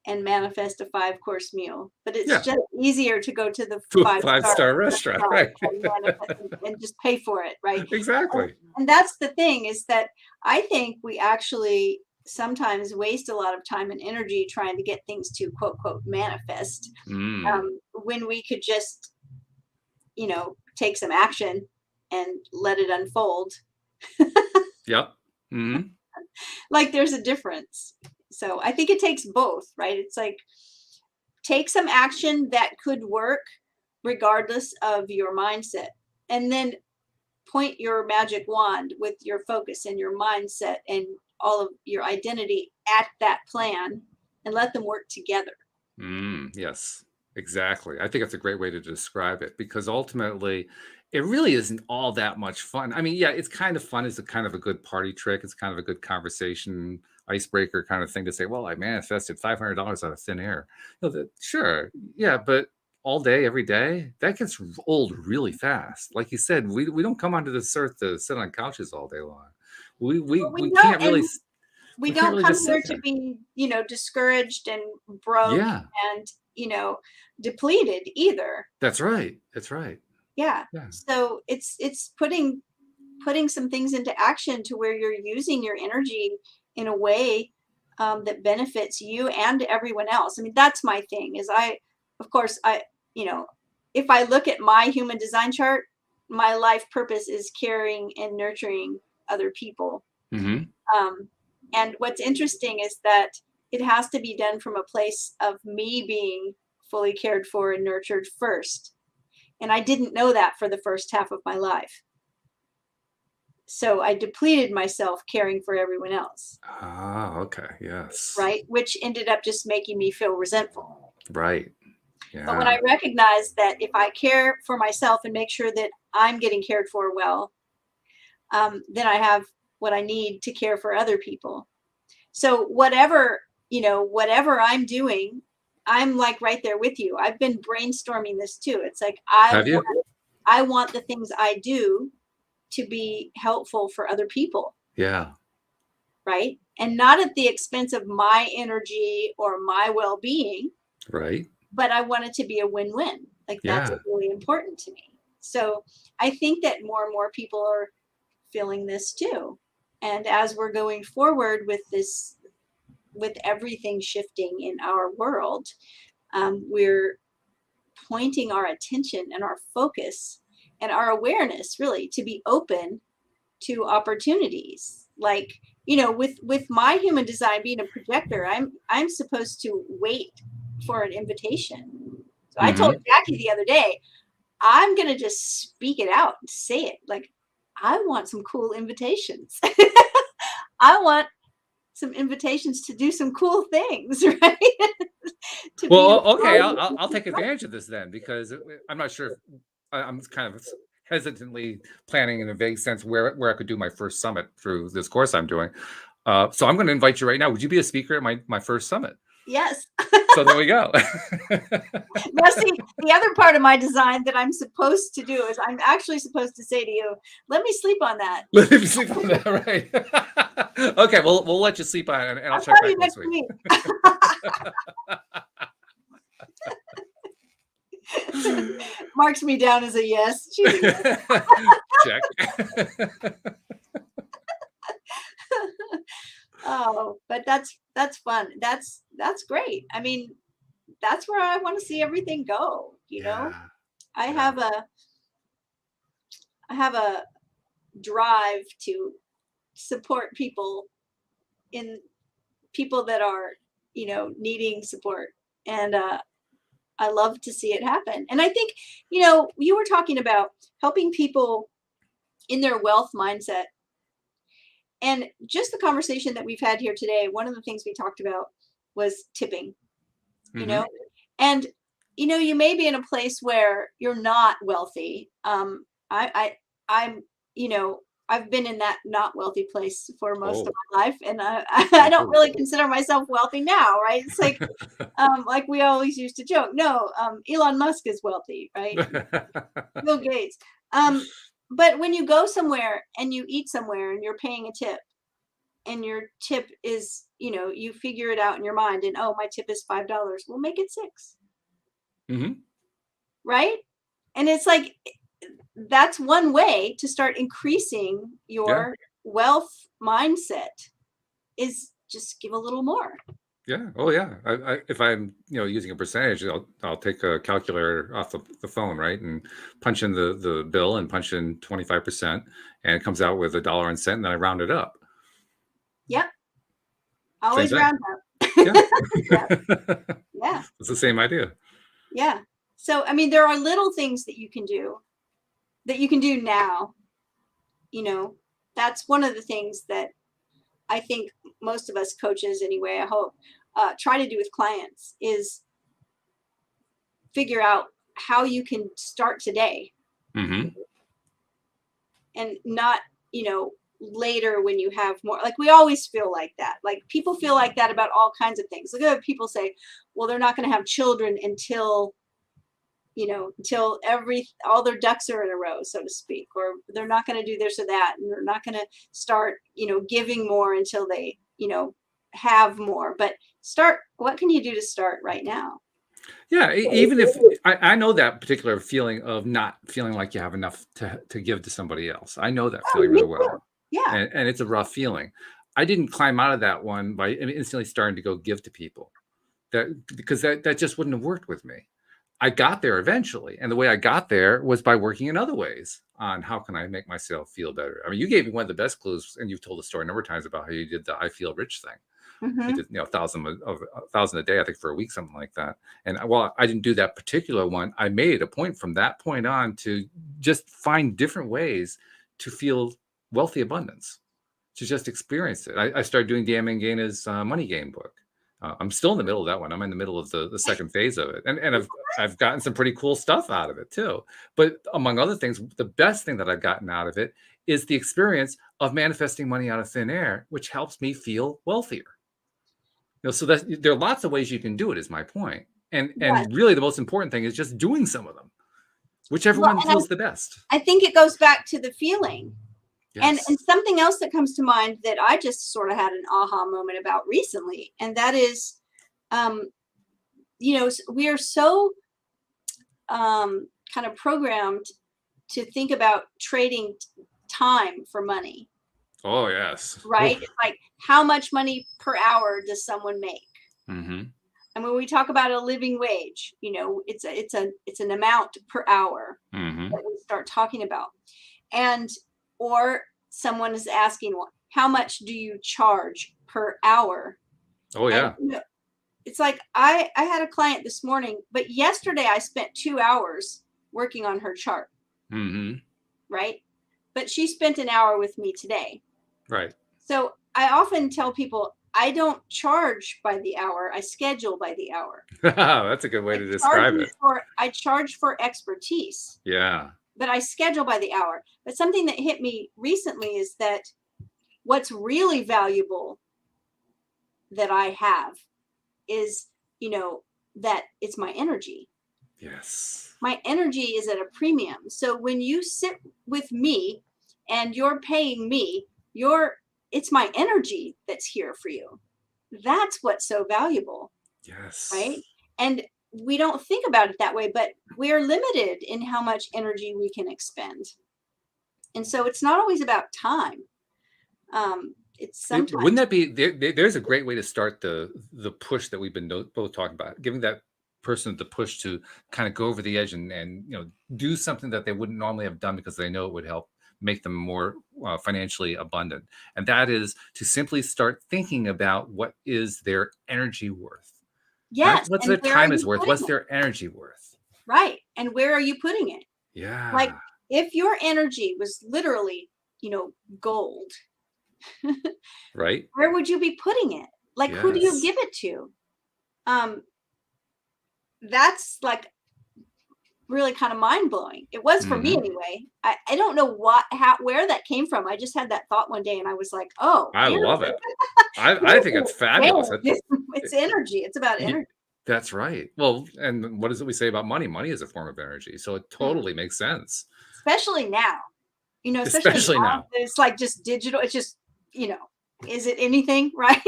and manifest a 5-course meal, but it's Yeah, just easier to go to the to a 5-star five-star restaurant, restaurant right? and manifest and just pay for it, right? And, Exactly. and that's the thing, is that I think we actually sometimes waste a lot of time and energy trying to get things to quote quote manifest, Mm. when we could just, take some action and let it unfold. Yep. Hmm. Like there's a difference. So I think it takes both, right? It's like, take some action that could work regardless of your mindset, and then point your magic wand with your focus and your mindset and all of your identity at that plan, and let them work together. Yes, exactly. I think that's a great way to describe it because ultimately, it really isn't all that much fun. I mean, yeah, it's kind of fun. It's a kind of a good party trick. It's kind of a good conversation icebreaker kind of thing to say, well, I manifested $500 out of thin air. Sure. Yeah. But all day, every day, that gets old really fast. Like you said, we don't come onto this earth to sit on couches all day long. We, But we, we we don't, can't really, and we we can't don't really come just sit here to there. be, discouraged and broke Yeah, and, depleted either. that's right. That's right. Yeah. Yeah. So it's putting some things into action to where you're using your energy in a way, that benefits you and everyone else. I mean, that's my thing. Is of course, you know, if I look at my human design chart, my life purpose is caring and nurturing other people. Hmm. Um, and what's interesting is that it has to be done from a place of me being fully cared for and nurtured first. And I didn't know that for the first half of my life. So I depleted myself caring for everyone else, Ah, okay. Yes. right? Which ended up just making me feel resentful. Right. But when I Yeah. recognize that if I care for myself and make sure that I'm getting cared for well, then I have what I need to care for other people. So whatever I'm doing, I'm like right there with you. I've been brainstorming this too. It's like Have you? I want the things I do to be helpful for other people, Yeah. right? And not at the expense of my energy or my well-being, Right. but I want it to be a win-win. Like that's Yeah. really important to me. So I think that more and more people are feeling this too. And as we're going forward with this, with everything shifting in our world, we're pointing our attention and our focus and our awareness really to be open to opportunities. Like, with my human design being a projector, I'm supposed to wait for an invitation. So I told Hmm. Jackie the other day, I'm gonna just speak it out and say it. Like, I want some cool invitations. I want some invitations to do some cool things, right? To Well, be okay. involved I'll in take advantage of this then because I'm not sure. If, I'm kind of hesitantly planning in a vague sense where I could do my first summit through this course I'm doing. So I'm going to invite you right now. Would you be a speaker at my first summit? Yes. So there we go. Now, see, the other part of my design that I'm supposed to do is I'm actually supposed to say to you, let me sleep on that. Let me sleep on that, right? Okay, we'll let you sleep on it, and I'll I'll check tell you back next next week. week. Marks me down as a yes. She's a yes. Check. Oh, but that's fun. That's great. I mean, that's where I want to see everything go, Yeah, I yeah, have a I have a drive to support people, in people that are, needing support. And I love to see it happen. And I think, you were talking about helping people in their wealth mindset. And just the conversation that we've had here today, one of the things we talked about was tipping, you hmm, know, and, you may be in a place where you're not wealthy. I, I'm I've been in that not wealthy place for most of Oh, my life, and I don't oh. really consider myself wealthy now, right? It's like we always used to joke. No, Elon Musk is wealthy, right? Bill Gates. Um, but when you go somewhere and you eat somewhere and you're paying a tip, and your tip is, you figure it out in your mind, and oh, my tip is $5. We'll make it 6, Hmm. right? And it's like that's one way to start increasing Yeah. your wealth mindset is just give a little more. Yeah. Oh, yeah. If I'm, using a percentage, I'll take a calculator off the phone, right, and punch in the bill and punch in 25%, and it comes out with a dollar and cent, and then I round it up. Yep. Same Always thing. round up. Yeah. Yeah. Yeah. It's the same idea. Yeah. So, I mean, there are little things that you can do now. That's one of the things that I think most of us coaches, anyway, I hope, try to do with clients is figure out how you can start today Hmm. and not, later when you have more. Like we always feel like that. Like people feel like that about all kinds of things. Look at people say, well, they're not going to have children until all their ducks are in a row, so to speak, or they're not going to do this or that, and they're not going to start, giving more until they, have more. But what can you do to start right now? Yeah, even if I know that particular feeling of not feeling like you have enough to give to somebody else. I know that Oh, feeling me really too. well, Yeah. and it's a rough feeling. I didn't climb out of that one by instantly starting to go give to people. Because that just wouldn't have worked with me. I got there eventually, and the way I got there was by working in other ways on how can I make myself feel better. I mean, you gave me one of the best clues, and you've told the story a number of times about how you did the "I feel rich" thing. You Hmm. did, 1,000 a day, I think, for a week, something like that. And while I didn't do that particular one, I made a point from that point on to just find different ways to feel wealthy abundance, to just experience it. I started doing Dan Mangaina's Money Game book. I'm still in the middle of that one. I'm in the middle of the second phase of it, and I've gotten some pretty cool stuff out of it too. But among other things, the best thing that I've gotten out of it is the experience of manifesting money out of thin air, which helps me feel wealthier. So that there are lots of ways you can do it, is my point. And Yes. really the most important thing is just doing some of them, whichever Well, one and feels the best. I think it goes back to the feeling. And Yes. something else that comes to mind that I just sort of had an aha moment about recently, and that is, um, we are so kind of programmed to think about trading time for money, Oh, yes. right? Oof. It's like how much money per hour does someone make? Hmm. And when we talk about a living wage, it's an amount per hour Hmm. that we start talking about. And or someone is asking, well, how much do you charge per hour? Oh, And yeah. it's like I had a client this morning, but yesterday I spent 2 hours working on her chart, Hmm. right? But she spent an hour with me today. Right. So I often tell people I don't charge by the hour, I schedule by the hour. That's a good way I to charge describe you it. for I charge for expertise, Yeah. but I schedule by the hour. But something that hit me recently is that what's really valuable that I have is, that it's my energy. Yes. My energy is at a premium. So when you sit with me and you're paying me, it's my energy that's here for you. That's what's so valuable, Yes. right? And we don't think about it that way, but we're limited in how much energy we can expend. And so it's not always about time. It's Wouldn't sometimes, that be there's a great way to start the push that we've been both talking about, giving that person the push to kind of go over the edge and do something that they wouldn't normally have done because they know it would help make them more financially abundant. And that is to simply start thinking about what is their energy worth. Not yes. what's And their where are time is you worth, putting what's it? their energy worth. Right. And where are you putting it? Like Yeah. if your energy was literally, gold, Right. where would you be putting it? Like who do you Yes. give it to? Um, that's like really kind of mind-blowing. It was for me Hmm. anyway. I don't know where that came from. I just had that thought one day and I was like, oh, I love it. I think it's fabulous. it's energy. It's about Y- energy. That's right. Well, and what is it we say about money? Money is a form of energy, so it Hmm. totally makes sense, Especially now, especially especially now, now. it's like just digital. It's just, is it anything, right?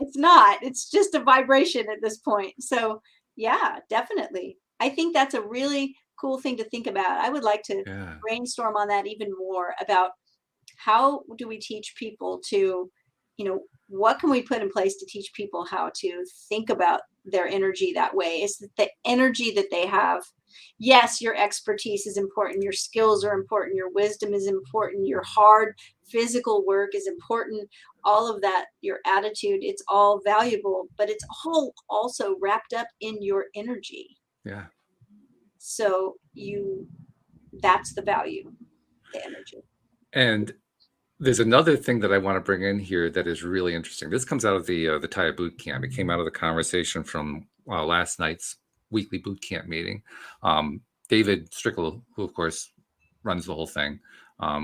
It's not. It's just a vibration at this point. So, yeah, definitely. I think that's a really cool thing to think about. I would like to Yeah. brainstorm on that even more about how do we teach people to, what can we put in place to teach people how to think about their energy that way? Is that the energy that they have? Yes, your expertise is important, your skills are important, your wisdom is important, your hard physical work is important, all of that, your attitude, it's all valuable, but it's all also wrapped up in your energy. Yeah. So that's the value, the energy. And there's another thing that I want to bring in here that is really interesting. This comes out of the Taya boot camp. It came out of the conversation from last night's weekly boot camp meeting. David Strickle, who of course runs the whole thing,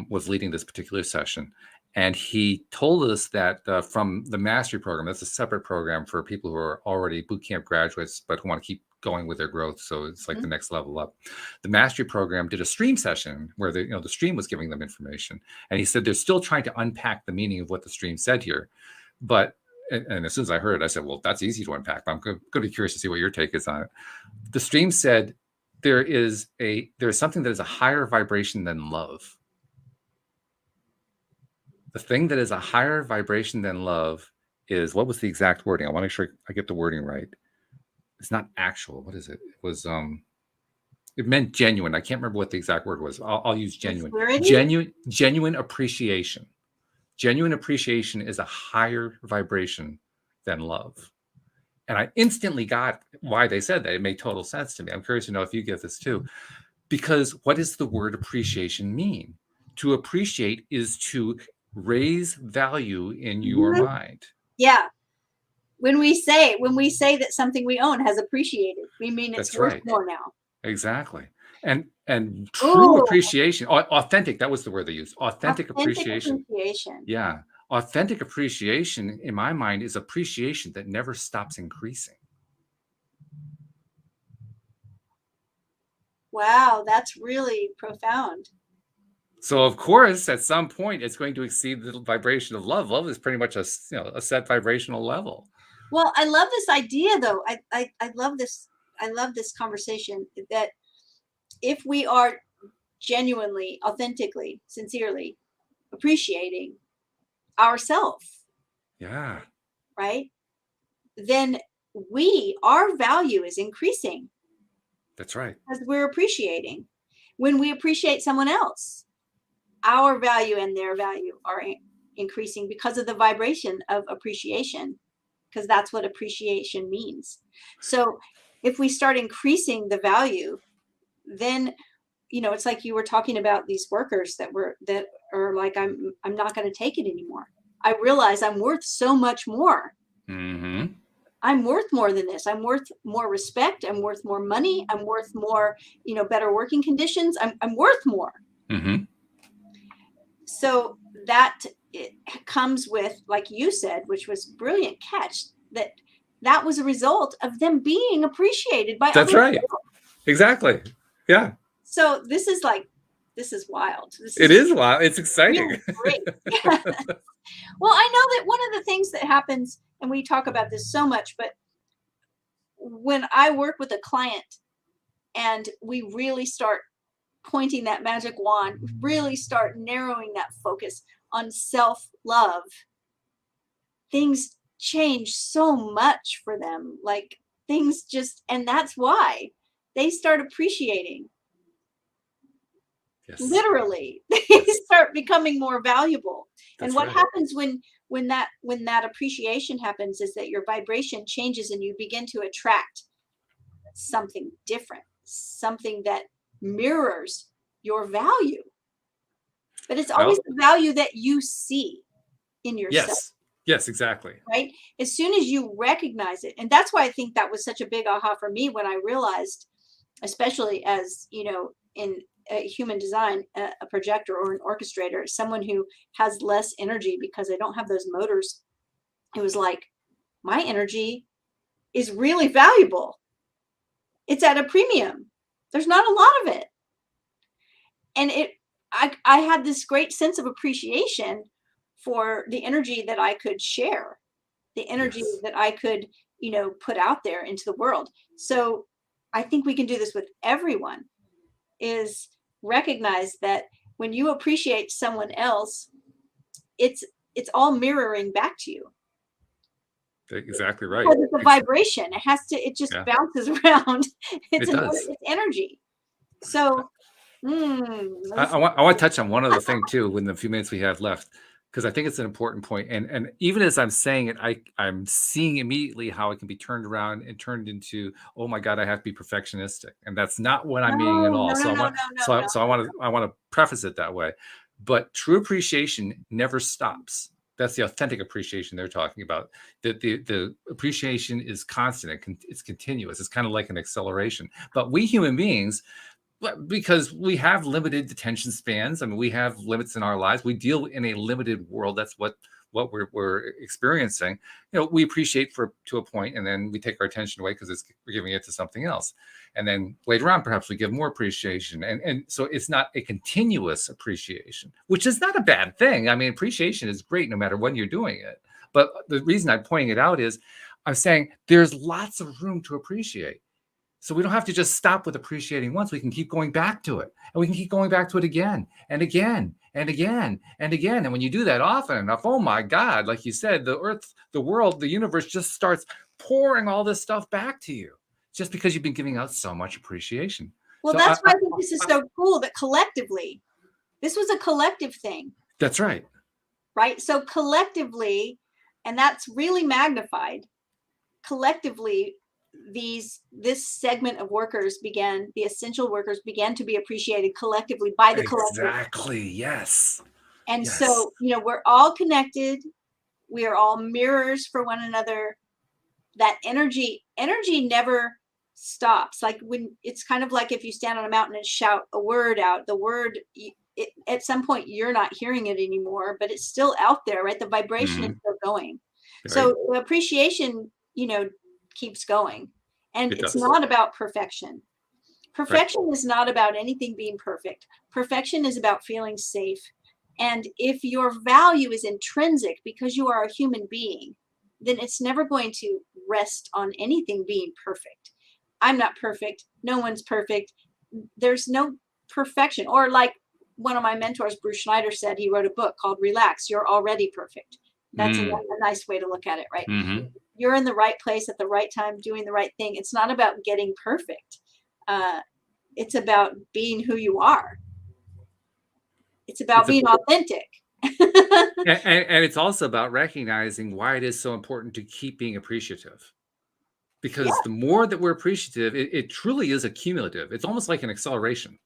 was leading this particular session, and he told us that from the mastery program, that's a separate program for people who are already boot camp graduates but who want to keep going with their growth. So it's like the next level up. The mastery program did a stream session where the stream was giving them information, and he said they're still trying to unpack the meaning of what the stream said here. But and as soon as I heard it, I said, well, that's easy to unpack. But I'm going to be curious to see what your take is on it. The stream said there's something that is a higher vibration than love. The thing that is a higher vibration than love is, what was the exact wording? I want to make sure I get the wording right. It's not actual. What is it? It was it meant genuine. I can't remember what the exact word was. I'll use genuine. Sincerity? Genuine appreciation. Genuine appreciation is a higher vibration than love. And I instantly got why they said that. It made total sense to me. I'm curious to know if you get this too. Because what does the word appreciation mean? To appreciate is to raise value in your Mhm. mind. Yeah. When we say that something we own has appreciated, we mean it's That's worth right. more now. Exactly. And true Oh, appreciation, authentic, that was the word they used. Authentic authentic appreciation. appreciation. Yeah. Authentic appreciation, in my mind, is appreciation that never stops increasing. Wow, that's really profound. So, of course, at some point, it's going to exceed the vibration of love. Love is pretty much a set vibrational level. Well, I love this idea though. I love this. I love this conversation that if we are genuinely, authentically, sincerely appreciating ourselves, Yeah, right? Then our value is increasing that's right. because we're appreciating. When we appreciate someone else, our value and their value are increasing because of the vibration of appreciation, because that's what appreciation means. So if we start increasing the value, then it's like you were talking about these workers that are like, I'm not going to take it anymore. I realize I'm worth so much more. Mm-hmm. I'm worth more than this. I'm worth more respect. I'm worth more money. I'm worth more, better working conditions. I'm worth more. Mm-hmm. So that it comes with, like you said, which was brilliant catch, that was a result of them being appreciated by That's other right. people. Exactly. Yeah. So this is wild. This It is is wild. It's exciting. really great. Well, I know that one of the things that happens, and we talk about this so much, but when I work with a client and we really start pointing that magic wand, really start narrowing that focus on self-love, things change so much for them. Like things just, and that's why they start appreciating. Yes. Literally, they start becoming more valuable. That's And what right. happens when that appreciation happens is that your vibration changes and you begin to attract something different, something that mirrors your value. But it's always Well, the value that you see in yourself. yes. Yes, exactly. right? As soon as you recognize it, and that's why I think that was such a big aha for me when I realized, especially as in human design, a projector or an orchestrator, someone who has less energy because they don't have those motors. It was like, my energy is really valuable. It's at a premium. There's not a lot of it. And I had this great sense of appreciation for the energy that I could share, the energy Yes. that I could, put out there into the world. So I think we can do this with everyone, is recognize that when you appreciate someone else, it's it's all mirroring back to you. Exactly right. Because it's a vibration. It just Yeah, bounces around. it does. It's energy. So, I want to touch on one other thing too in the few minutes we have left, because I think it's an important point. And even as I'm saying it, I'm seeing immediately how it can be turned around and turned into, oh my God, I have to be perfectionistic, and that's not what I'm meaning at no, all. no, no, So no, no, no, so I want to preface it that way. But true appreciation never stops. That's the authentic appreciation they're talking about. The appreciation is constant. It's continuous. It's kind of like an acceleration. But we human beings, because we have limited attention spans. I mean, we have limits in our lives. We deal in a limited world. That's what we're experiencing. We appreciate to a point, and then we take our attention away because we're giving it to something else. And then later on, perhaps we give more appreciation. And so it's not a continuous appreciation, which is not a bad thing. I mean, appreciation is great no matter when you're doing it. But the reason I'm pointing it out is I'm saying there's lots of room to appreciate. So we don't have to just stop with appreciating once. We can keep going back to it. And we can keep going back to it again and again and again and again. And when you do that often enough, oh my God, like you said, the earth, the world, the universe just starts pouring all this stuff back to you just because you've been giving out so much appreciation. well, So that's why I think this is so cool that collectively, this was a collective thing, that's right. right? So collectively, and that's really magnified, collectively, this segment of workers the essential workers began to be appreciated collectively by the collective. Exactly. Yes. And Yes. so, we're all connected. We are all mirrors for one another. That energy never stops. Like when it's kind of like if you stand on a mountain and shout a word out, the word, at some point you're not hearing it anymore, but it's still out there, right? The vibration is Mhm. still going. Right. So appreciation, keeps going. And It it's does. not about perfection. Right. Perfection is not about anything being perfect. Perfection is about feeling safe. And if your value is intrinsic because you are a human being, then it's never going to rest on anything being perfect. I'm not perfect. No one's perfect. There's no perfection. Or like one of my mentors, Bruce Schneider, said, he wrote a book called Relax, You're Already Perfect. That's a nice way to look at it, right? Mm-hmm. You're in the right place at the right time, doing the right thing. It's not about getting perfect. It's about being who you are. It's about It's a being authentic. and it's also about recognizing why it is so important to keep being appreciative. Yeah. Because the more that we're appreciative, it truly is accumulative. It's almost like an acceleration.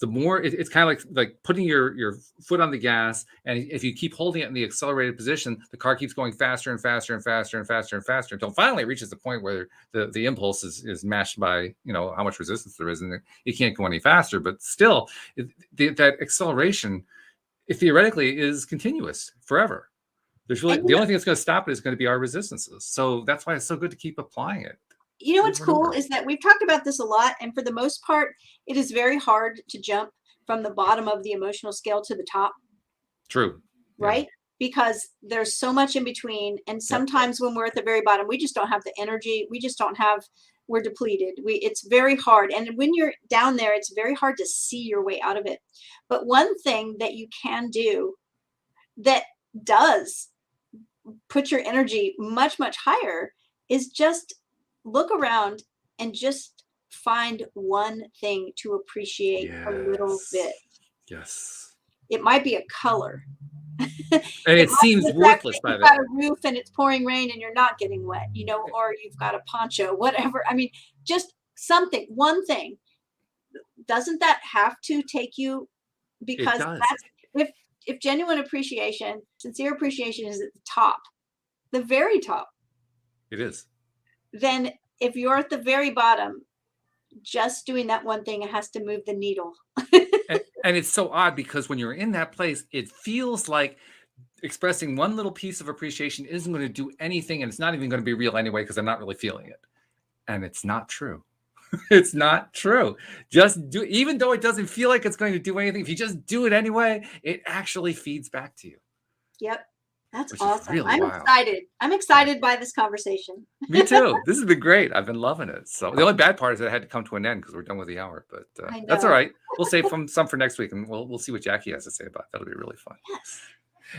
The more it's kind of like putting your foot on the gas, and if you keep holding it in the accelerated position, the car keeps going faster and faster and faster and faster and faster until finally it reaches the point where the impulse is matched by how much resistance there is, and it can't go any faster. But still, that acceleration, it theoretically is continuous forever. There's really And the only thing that's going to stop it is going to be our resistances. So that's why it's so good to keep applying it what's over and cool over. is that we've talked about this a lot, and for the most part, it is very hard to jump from the bottom of the emotional scale to the top, True. Yeah. right? Because there's so much in between, and Yep. sometimes when we're at the very bottom, we just don't have the energy. We just don't have. We're depleted. It's very hard, and when you're down there, it's very hard to see your way out of it. But one thing that you can do that does put your energy much, much higher is just look around and just find one thing to appreciate a little bit. Yes. Yes. It might be a color. And It it might be seems the fact worthless that by you've the got a roof and it's pouring rain and you're not getting wet, or you've got a poncho, whatever. I mean, just something, one thing. Doesn't that have to take you? it Because does. that's if genuine appreciation, sincere appreciation is at the top, the very top, It is. then if you're at the very bottom, just doing that one thing has to move the needle. And it's so odd because when you're in that place, it feels like expressing one little piece of appreciation isn't going to do anything, and it's not even going to be real anyway because I'm not really feeling it. And it's not true. It's not true. Just do, even though it doesn't feel like it's going to do anything, if you just do it anyway, it actually feeds back to you. Yep. That's Which is awesome. really I'm wild. excited. I'm excited by this conversation. Me too. This has been great. I've been loving it. So the only bad part is that it had to come to an end because we're done with the hour. But I that's all know. right. We'll save some for next week, and we'll see what Jackie has to say about it. That'll be really fun. Yes.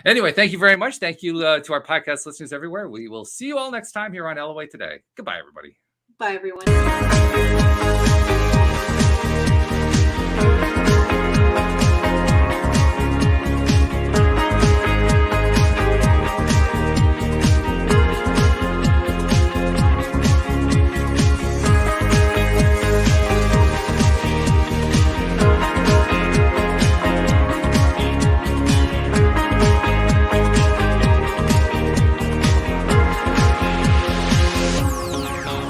Anyway, thank you very much. Thank you to our podcast listeners everywhere. We will see you all next time here on LOA Today. Goodbye, everybody. Bye, everyone.